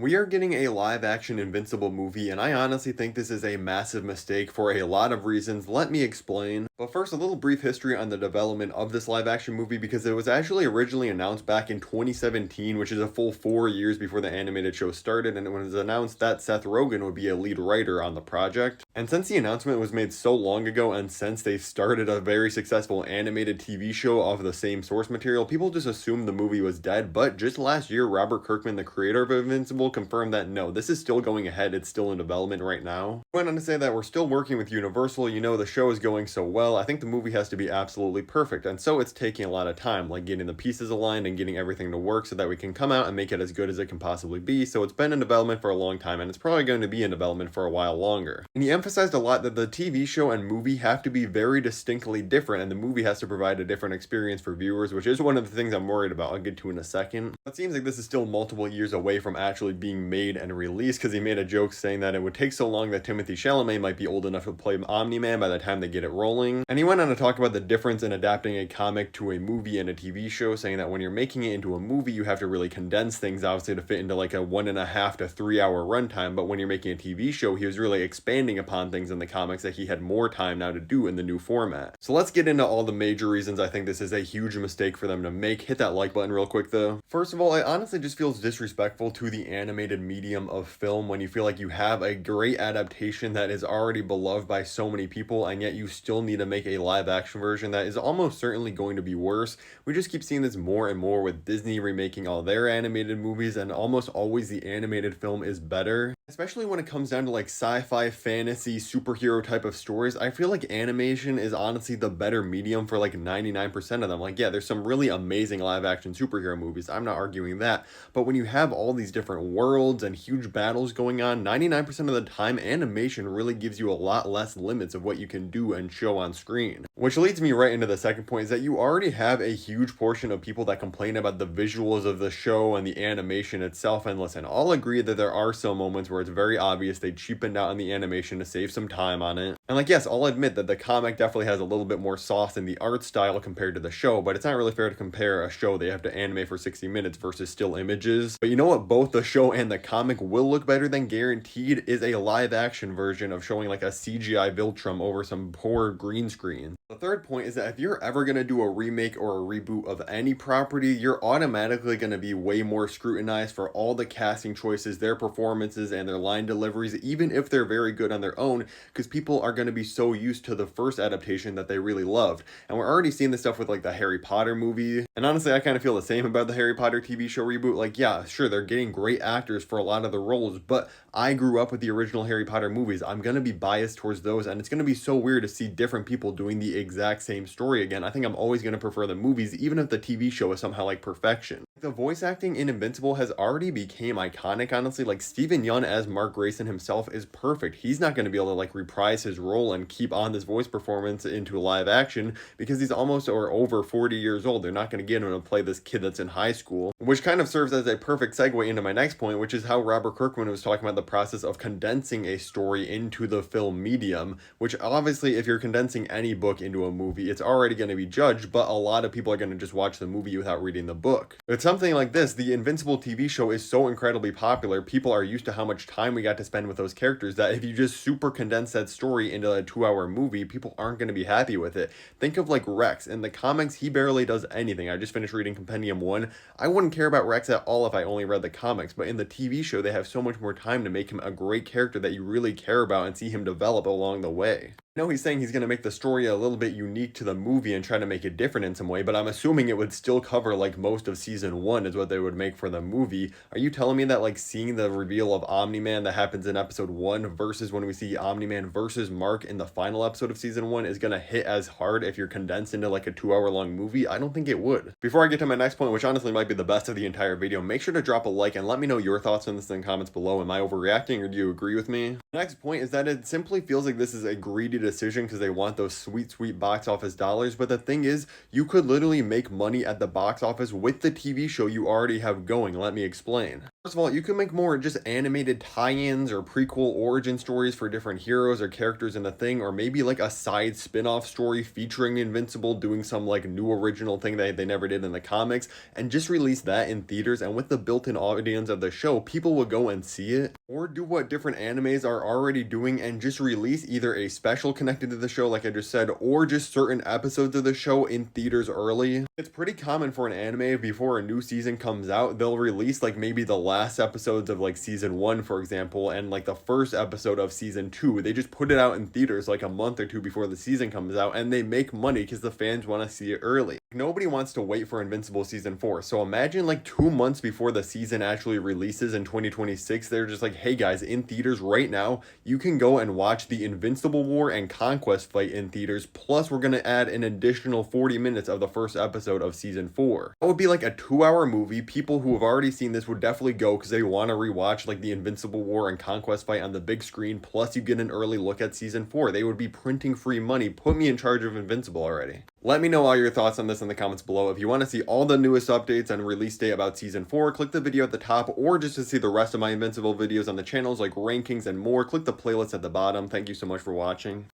We are getting a live action Invincible movie, and I honestly think this is a massive mistake for a lot of reasons. Let me explain. But first, a little brief history on the development of this live action movie because it was actually originally announced back in 2017, which is a full 4 years before the animated show started, and it was announced that Seth Rogen would be a lead writer on the project. And since the announcement was made so long ago, and since they started a very successful animated TV show off of the same source material, people just assumed the movie was dead. But just last year, Robert Kirkman, the creator of Invincible, confirmed that no, this is still going ahead, it's still in development right now. Went on to say that we're still working with Universal, the show is going so well, I think the movie has to be absolutely perfect, and so it's taking a lot of time, like getting the pieces aligned and getting everything to work so that we can come out and make it as good as it can possibly be. So it's been in development for a long time, and it's probably going to be in development for a while longer. And he emphasized a lot that the TV show and movie have to be very distinctly different, and the movie has to provide a different experience for viewers, which is one of the things I'm worried about. I'll get to in a second. It seems like this is still multiple years away from actually being made and released, because he made a joke saying that it would take so long that Timothy Chalamet might be old enough to play Omni-Man by the time they get it rolling. And he went on to talk about the difference in adapting a comic to a movie and a TV show, saying that when you're making it into a movie, you have to really condense things, obviously, to fit into like a 1.5 to 3 hour runtime. But when you're making a TV show, he was really expanding upon things in the comics that he had more time now to do in the new format. So let's get into all the major reasons I think this is a huge mistake for them to make. Hit that like button real quick though. First of all, it honestly just feels disrespectful to the animated medium of film when you feel like you have a great adaptation that is already beloved by so many people, and yet you still need to make a live action version that is almost certainly going to be worse. We just keep seeing this more and more with Disney remaking all their animated movies, and almost always the animated film is better. Especially when it comes down to like sci-fi, fantasy, superhero type of stories, I feel like animation is honestly the better medium for like 99% of them. Like, yeah, there's some really amazing live action superhero movies, I'm not arguing that, but when you have all these different worlds and huge battles going on, 99% of the time, animation really gives you a lot less limits of what you can do and show on screen. Which leads me right into the second point, is that you already have a huge portion of people that complain about the visuals of the show and the animation itself, and listen, I'll agree that there are some moments where it's very obvious they cheapened out on the animation to save some time on it. And like, yes, I'll admit that the comic definitely has a little bit more sauce in the art style compared to the show, but it's not really fair to compare a show they have to animate for 60 minutes versus still images. But you know what both the show and the comic will look better than guaranteed is a live action version of showing like a CGI Viltrum over some poor green screen. The third point is that if you're ever going to do a remake or a reboot of any property, you're automatically going to be way more scrutinized for all the casting choices, their performances, and their line deliveries, even if they're very good on their own, because people are going to be so used to the first adaptation that they really loved. And we're already seeing this stuff with like the Harry Potter movie. And honestly, I kind of feel the same about the Harry Potter TV show reboot. Like, yeah, sure, they're getting great actors for a lot of the roles, but I grew up with the original Harry Potter movies. I'm going to be biased towards those, and it's going to be so weird to see different people doing the exact same story again. I think I'm always going to prefer the movies, even if the TV show is somehow like perfection. The voice acting in Invincible has already became iconic, honestly. Like, Steven Yeun as Mark Grayson himself is perfect. He's not going to be able to like reprise his role and keep on this voice performance into live action because he's almost or over 40 years old. They're not going to get him to play this kid that's in high school, which kind of serves as a perfect segue into my next point, which is how Robert Kirkman was talking about the process of condensing a story into the film medium, which obviously if you're condensing any book into a movie, it's already going to be judged, but a lot of people are going to just watch the movie without reading the book. It's something like this. The Invincible TV show is so incredibly popular, people are used to how much time we got to spend with those characters, that if you just super condense that story into a 2-hour movie, people aren't going to be happy with it. Think of like Rex. In the comics, he barely does anything. I just finished reading Compendium 1. I wouldn't care about Rex at all if I only read the comics, but in the TV show, they have so much more time to make him a great character that you really care about and see him develop along the way. I know he's saying he's going to make the story a little bit unique to the movie and try to make it different in some way, but I'm assuming it would still cover like most of season 1 is what they would make for the movie. Are you telling me that like seeing the reveal of Omni-Man that happens in episode 1 versus when we see Omni-Man versus Mark in the final episode of season 1 is going to hit as hard if you're condensed into like a 2-hour long movie? I don't think it would. Before I get to my next point, which honestly might be the best of the entire video, make sure to drop a like and let me know your thoughts on this in the comments below. Am I overreacting or do you agree with me? The next point is that it simply feels like this is a greedy decision because they want those sweet box office dollars. But the thing is, you could literally make money at the box office with the TV show you already have going. Let me explain. First of all, you can make more just animated tie-ins or prequel origin stories for different heroes or characters in the thing, or maybe like a side spin-off story featuring Invincible doing some like new original thing that they never did in the comics, and just release that in theaters. And with the built-in audience of the show, people will go and see it. Or do what different animes are already doing and just release either a special connected to the show, like I just said, or just certain episodes of the show in theaters early. It's pretty common for an anime, before a new season comes out, they'll release like maybe the last episodes of like season 1, for example, and like the first episode of season 2. They just put it out in theaters like a month or two before the season comes out, and they make money because the fans want to see it early. Nobody wants to wait for Invincible season 4, so imagine like 2 months before the season actually releases in 2026, they're just like, hey guys, in theaters right now, you can go and watch the Invincible War and Conquest fight in theaters, plus we're gonna add an additional 40 minutes of the first episode of season 4. That would be like a 2-hour movie. People who have already seen this would definitely go because they want to rewatch like the Invincible War and Conquest fight on the big screen, plus you get an early look at season 4. They would be printing free money. Put me in charge of Invincible already. Let me know all your thoughts on this in the comments below. If you want to see all the newest updates and release date about season 4, click the video at the top, or just to see the rest of my Invincible videos on the channels like rankings and more, click the playlist at the bottom. Thank you so much for watching.